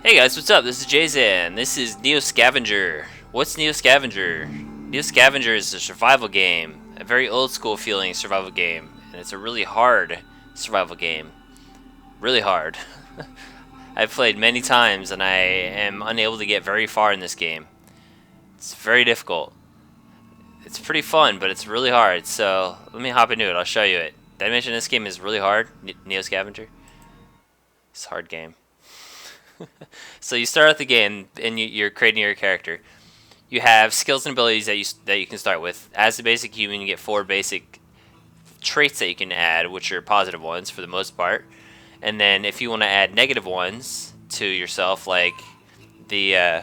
Hey guys, what's up? This is Jason. This is Neo Scavenger. What's Neo Scavenger? Neo Scavenger is a survival game, a very old school feeling survival game, and it's a really hard survival game. Really hard. I've played many times and I am unable to get very far in this game. It's very difficult. It's pretty fun, but it's really hard. So let me hop into it. I'll show you it. Did I mention this game is really hard? Neo Scavenger? It's a hard game. So you start out the game and you're creating your character. You have skills and abilities that you can start with. As a basic human, you get 4 basic traits that you can add, which are positive ones for the most part. And then if you want to add negative ones to yourself, like the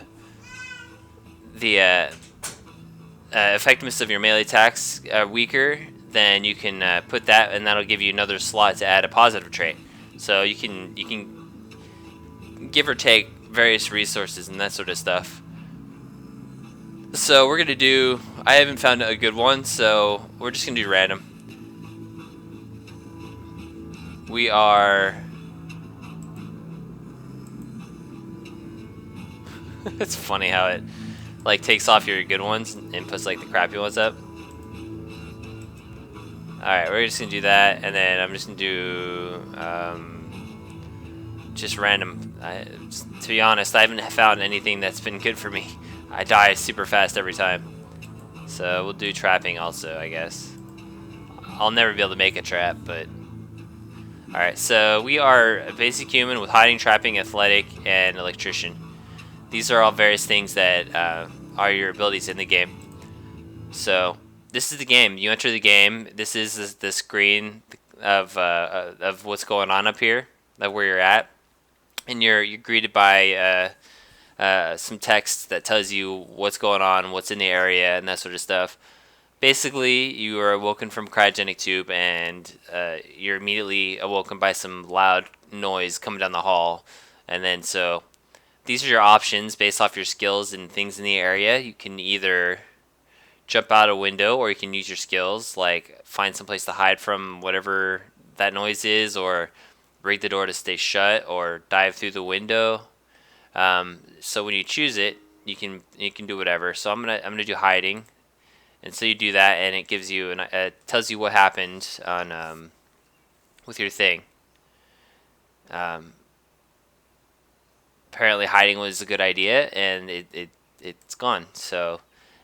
effectiveness of your melee attacks are weaker, then you can put that, and that'll give you another slot to add a positive trait. So you can give or take various resources and that sort of stuff. So we're gonna do. I haven't found a good one, so we're just gonna do random. We are. It's funny how it like takes off your good ones and puts like the crappy ones up. Alright, we're just gonna do that, and then I'm just gonna do just random. To be honest, I haven't found anything that's been good for me. I die super fast every time. So we'll do trapping also, I guess. I'll never be able to make a trap, but... Alright, so we are a basic human with hiding, trapping, athletic, and electrician. These are all various things that are your abilities in the game. So, this is the game. You enter the game. This is the screen of what's going on up here, of where you're at. And you're greeted by some text that tells you what's going on, what's in the area, and that sort of stuff. Basically, you are awoken from cryogenic tube, and you're immediately awoken by some loud noise coming down the hall. And then so these are your options based off your skills and things in the area. You can either jump out a window, or you can use your skills, like find some place to hide from whatever that noise is, or rig the door to stay shut, or dive through the window. So when you choose it, you can do whatever. So I'm gonna do hiding, and so you do that, and it gives you tells you what happened on with your thing. Apparently hiding was a good idea, and it's gone. So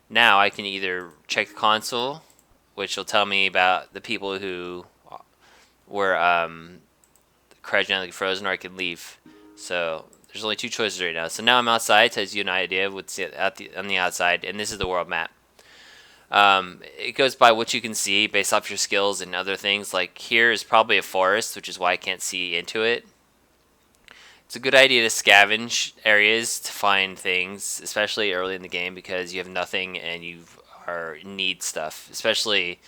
now I can either check the console, which will tell me about the people who were cryogenically frozen, or I can leave. So there's only 2 choices right now. So now I'm outside. It tells you an idea of what's on the outside, and this is the world map. It goes by what you can see based off your skills and other things. Like here is probably a forest, which is why I can't see into it. It's a good idea to scavenge areas to find things, especially early in the game, because you have nothing and you need stuff, especially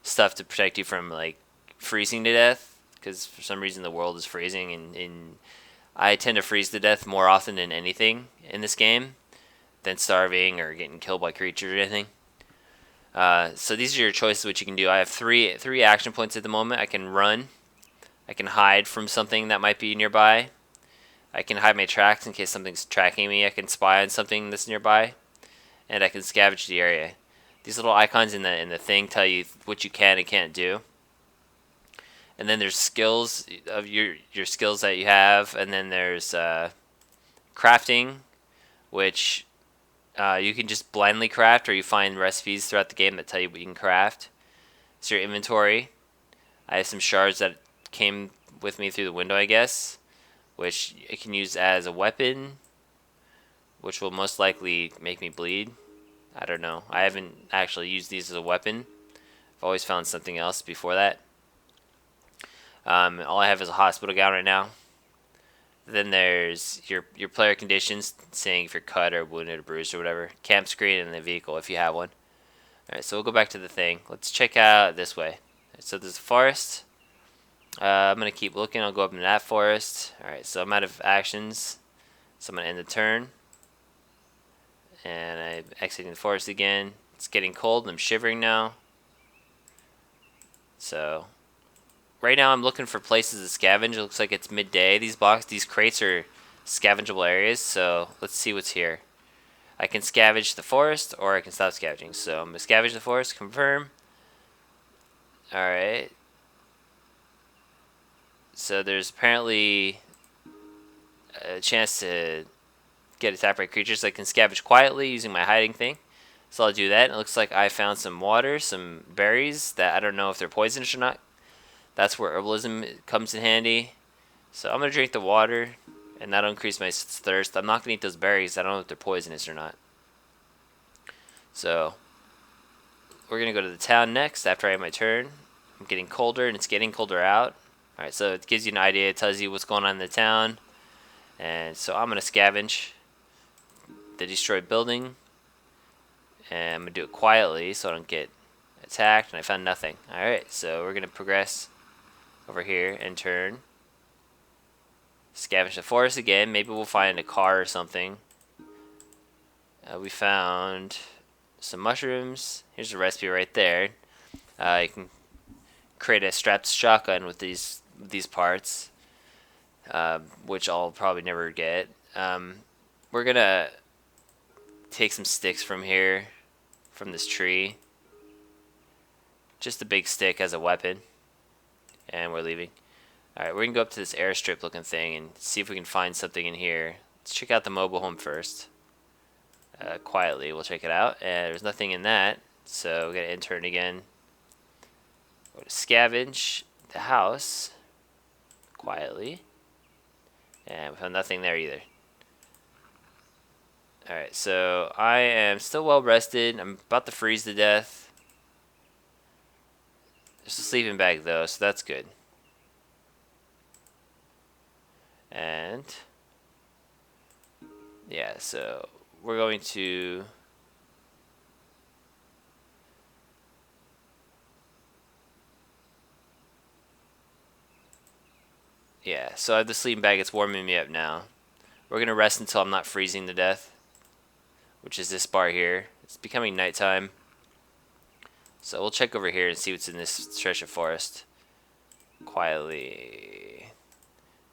stuff to protect you from like freezing to death, because for some reason the world is freezing, and I tend to freeze to death more often than anything in this game than starving or getting killed by creatures or anything. So these are your choices, what you can do. I have three action points at the moment. I can run, I can hide from something that might be nearby, I can hide my tracks in case something's tracking me, I can spy on something that's nearby, and I can scavenge the area. These little icons in the thing tell you what you can and can't do. And then there's skills of your skills that you have, and then there's crafting, which you can just blindly craft, or you find recipes throughout the game that tell you what you can craft. It's your inventory. I have some shards that came with me through the window, I guess, which I can use as a weapon, which will most likely make me bleed. I don't know. I haven't actually used these as a weapon. I've always found something else before that. All I have is a hospital gown right now. Then there's your player conditions, saying if you're cut or wounded or bruised or whatever. Camp screen and the vehicle if you have one. Alright, so we'll go back to the thing. Let's check out this way. So there's a forest. I'm going to keep looking. I'll go up in that forest. Alright, so I'm out of actions. So I'm going to end the turn. And I'm exiting the forest again. It's getting cold and I'm shivering now. So right now I'm looking for places to scavenge. It looks like it's midday. These crates are scavengeable areas. So let's see what's here. I can scavenge the forest, or I can stop scavenging. So I'm gonna scavenge the forest. Confirm. All right. So there's apparently a chance to get attacked by creatures. I can scavenge quietly using my hiding thing. So I'll do that. It looks like I found some water, some berries that I don't know if they're poisonous or not. That's where herbalism comes in handy. So I'm going to drink the water, and that'll increase my thirst. I'm not going to eat those berries. I don't know if they're poisonous or not. So we're going to go to the town next after I have my turn. I'm getting colder, and it's getting colder out. Alright, so it gives you an idea. It tells you what's going on in the town. And so I'm going to scavenge the destroyed building. And I'm going to do it quietly so I don't get attacked. And I found nothing. Alright, so we're going to progress over here and turn. Scavenge the forest again. Maybe we'll find a car or something. We found some mushrooms. Here's a recipe right there. You can create a strapped shotgun with these parts, which I'll probably never get. We're gonna take some sticks from here, from this tree. Just a big stick as a weapon, and we're leaving. Alright, we're gonna go up to this airstrip looking thing and see if we can find something in here. Let's check out the mobile home first. Quietly, we'll check it out. And there's nothing in that, so we're gonna intern again. Go to scavenge the house quietly, and we found nothing there either. Alright, so I am still well rested. I'm about to freeze to death. There's a sleeping bag though, so that's good. And yeah, so we're going to so I have the sleeping bag. It's warming me up now. We're gonna rest until I'm not freezing to death, which is this bar here. It's becoming nighttime, so we'll check over here and see what's in this stretch of forest quietly.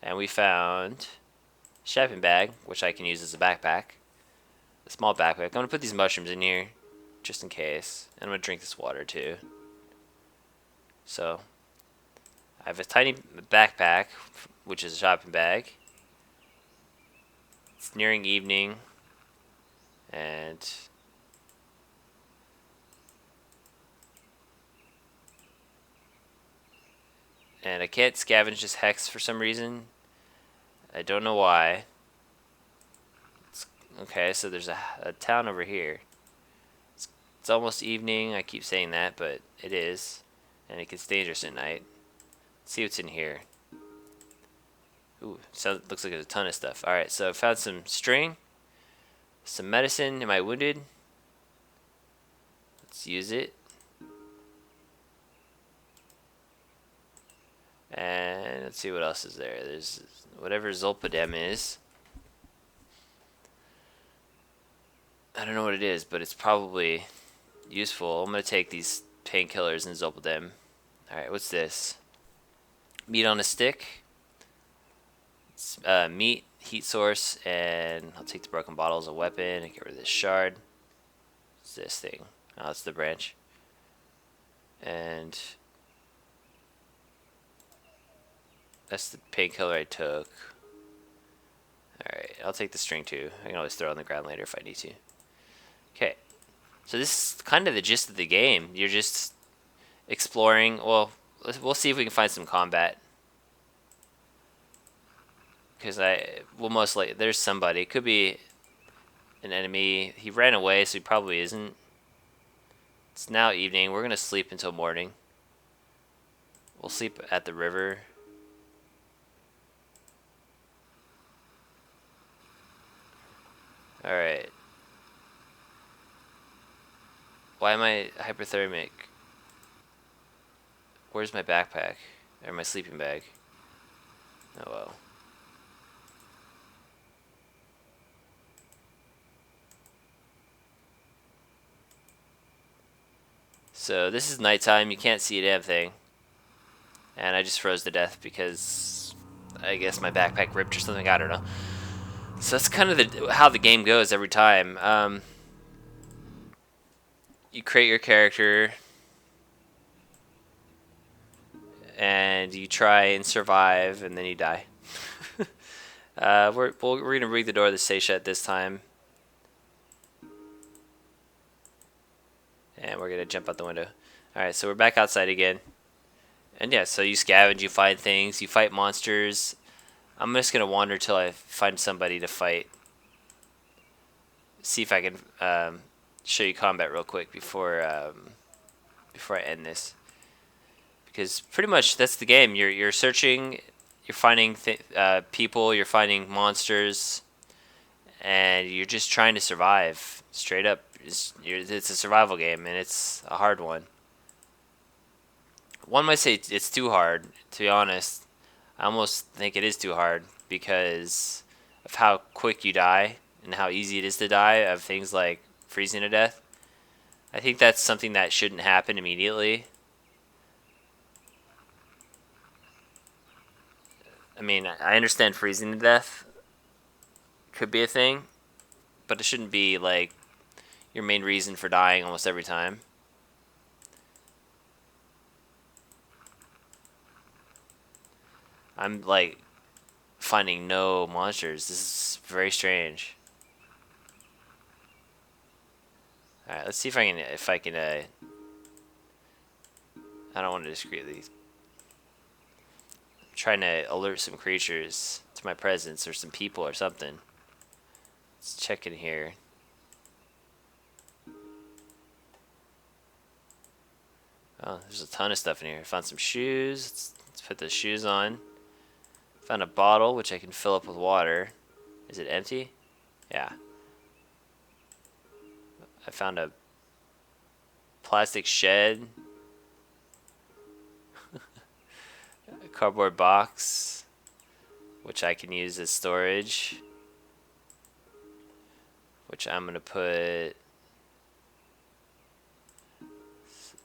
And we found a shopping bag, which I can use as a backpack. A small backpack. I'm gonna put these mushrooms in here just in case, and I'm gonna drink this water too. So I have a tiny backpack, which is a shopping bag. It's nearing evening, and I can't scavenge this hex for some reason. I don't know why. Okay, so there's a town over here. It's almost evening. I keep saying that, but it is, and it gets dangerous at night. Let's see what's in here. Ooh, so looks like there's a ton of stuff. Alright, so I found some string, some medicine. Am I wounded? Let's use it. And let's see what else is there. There's whatever Zolpidem is. I don't know what it is, but it's probably useful. I'm going to take these painkillers and Zolpidem. Alright, what's this? Meat on a stick. It's meat, heat source, and I'll take the broken bottle as a weapon and get rid of this shard. What's this thing? Oh, it's the branch. And that's the painkiller I took. Alright, I'll take the string too. I can always throw it on the ground later if I need to. Okay, so this is kind of the gist of the game. You're just exploring. Well, we'll see if we can find some combat. Because will most likely, there's somebody. It could be an enemy. He ran away, so he probably isn't. It's now evening. We're going to sleep until morning. We'll sleep at the river. Alright. Why am I hypothermic? Where's my backpack? Or my sleeping bag? Oh well. So this is nighttime. You can't see a damn thing. And I just froze to death because I guess my backpack ripped or something. I don't know. So that's kind of how the game goes every time. You create your character, and you try and survive, and then you die. We're gonna rig the door of the station at this time, and we're gonna jump out the window. All right, so we're back outside again, and yeah, so you scavenge, you find things, you fight monsters. I'm just gonna wander till I find somebody to fight. See if I can show you combat real quick before I end this, because pretty much that's the game. You're searching, you're finding people, you're finding monsters, and you're just trying to survive. Straight up, it's a survival game, and it's a hard one. One might say it's too hard. To be honest, I almost think it is too hard because of how quick you die and how easy it is to die of things like freezing to death. I think that's something that shouldn't happen immediately. I mean, I understand freezing to death could be a thing, but it shouldn't be like your main reason for dying almost every time. I'm like finding no monsters. This is very strange. All right, let's see if I can I don't want to discreetly. I'm trying to alert some creatures to my presence or some people or something. Let's check in here. Oh, there's a ton of stuff in here. I found some shoes. Let's put the shoes on. Found a bottle which I can fill up with water. Is it empty? Yeah. I found a plastic shed. A cardboard box which I can use as storage. Which I'm gonna put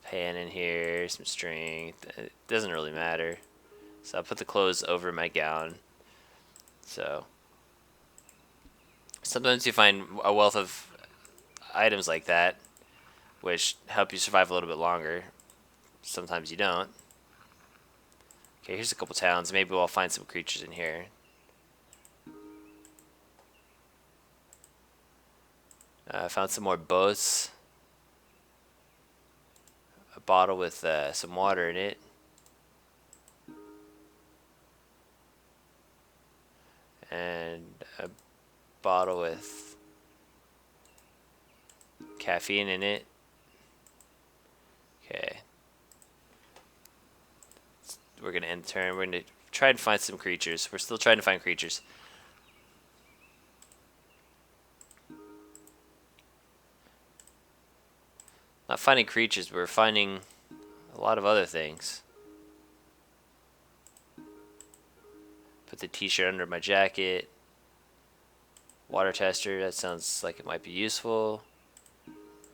pan in here, some string. It doesn't really matter. So I'll put the clothes over my gown. So sometimes you find a wealth of items like that, which help you survive a little bit longer. Sometimes you don't. Okay, here's a couple towns. Maybe we'll find some creatures in here. I found some more boats. A bottle with some water in it. And a bottle with caffeine in it. Okay. We're going to end the turn. We're going to try and find some creatures. We're still trying to find creatures. Not finding creatures, we're finding a lot of other things. Put the t-shirt under my jacket. Water tester, that sounds like it might be useful.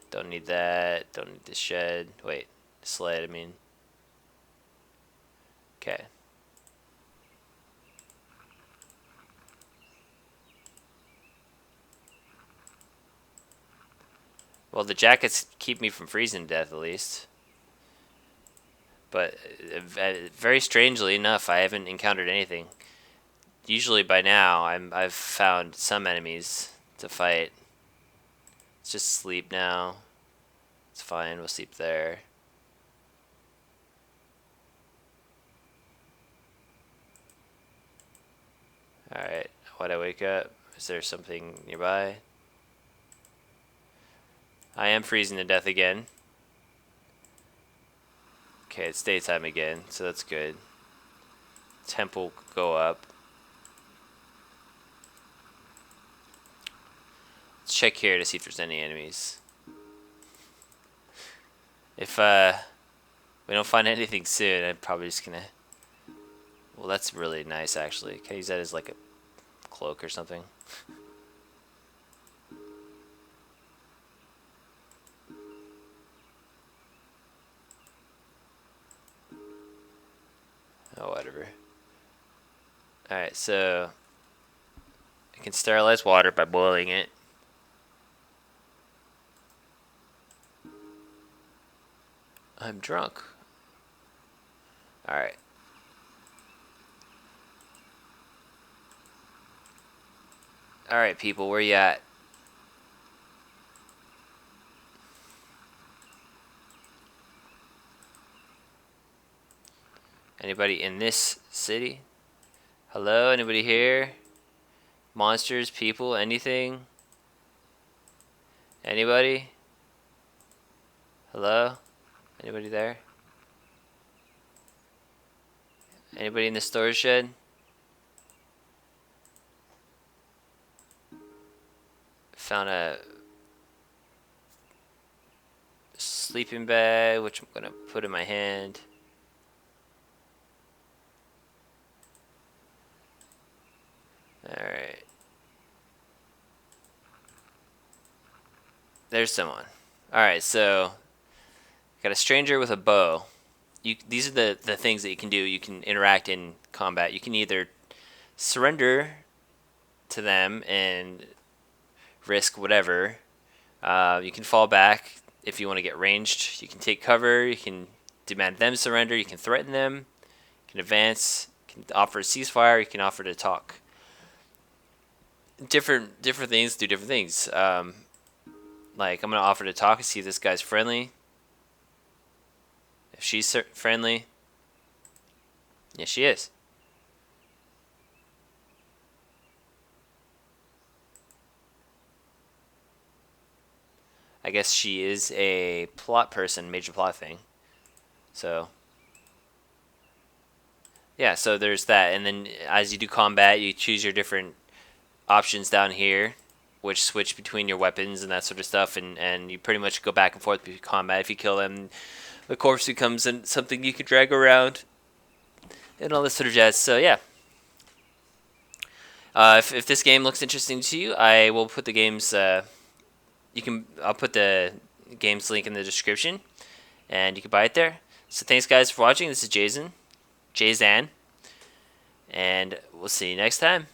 Don't need that. Don't need the shed. Wait, sled, I mean. Okay. Well, the jackets keep me from freezing to death, at least. But very strangely enough, I haven't encountered anything. Usually by now, I've found some enemies to fight. Let's just sleep now. It's fine, we'll sleep there. Alright, why'd I wake up? Is there something nearby? I am freezing to death again. Okay, it's daytime again, so that's good. Temp will go up. Let's check here to see if there's any enemies. If we don't find anything soon, I'm probably just gonna... Well, that's really nice, actually. Can I use that as like a cloak or something? Oh, whatever. Alright, so I can sterilize water by boiling it. I'm drunk. Alright. Alright, people, where you at? Anybody in this city? Hello, anybody here? Monsters, people, anything? Anybody? Hello? Anybody there? Anybody in the storage shed? Found a sleeping bag, which I'm gonna put in my hand. Alright. There's someone. Alright, so got a stranger with a bow. These are the things that you can do. You can interact in combat. You can either surrender to them and risk whatever. You can fall back if you want to get ranged. You can take cover. You can demand them surrender. You can threaten them. You can advance. You can offer a ceasefire. You can offer to talk. Different things do different things. Like I'm gonna offer to talk and see if this guy's friendly. If she's friendly, yeah, she is. I guess she is a plot person, major plot thing. So, yeah, so there's that. And then as you do combat, you choose your different options down here, which switch between your weapons and that sort of stuff. And you pretty much go back and forth between combat. If you kill them, the corpse becomes something you can drag around and all this sort of jazz. So, yeah. If this game looks interesting to you, I will put the game's I'll put the game's link in the description, and you can buy it there. So thanks guys for watching. This is Jazan, and we'll see you next time.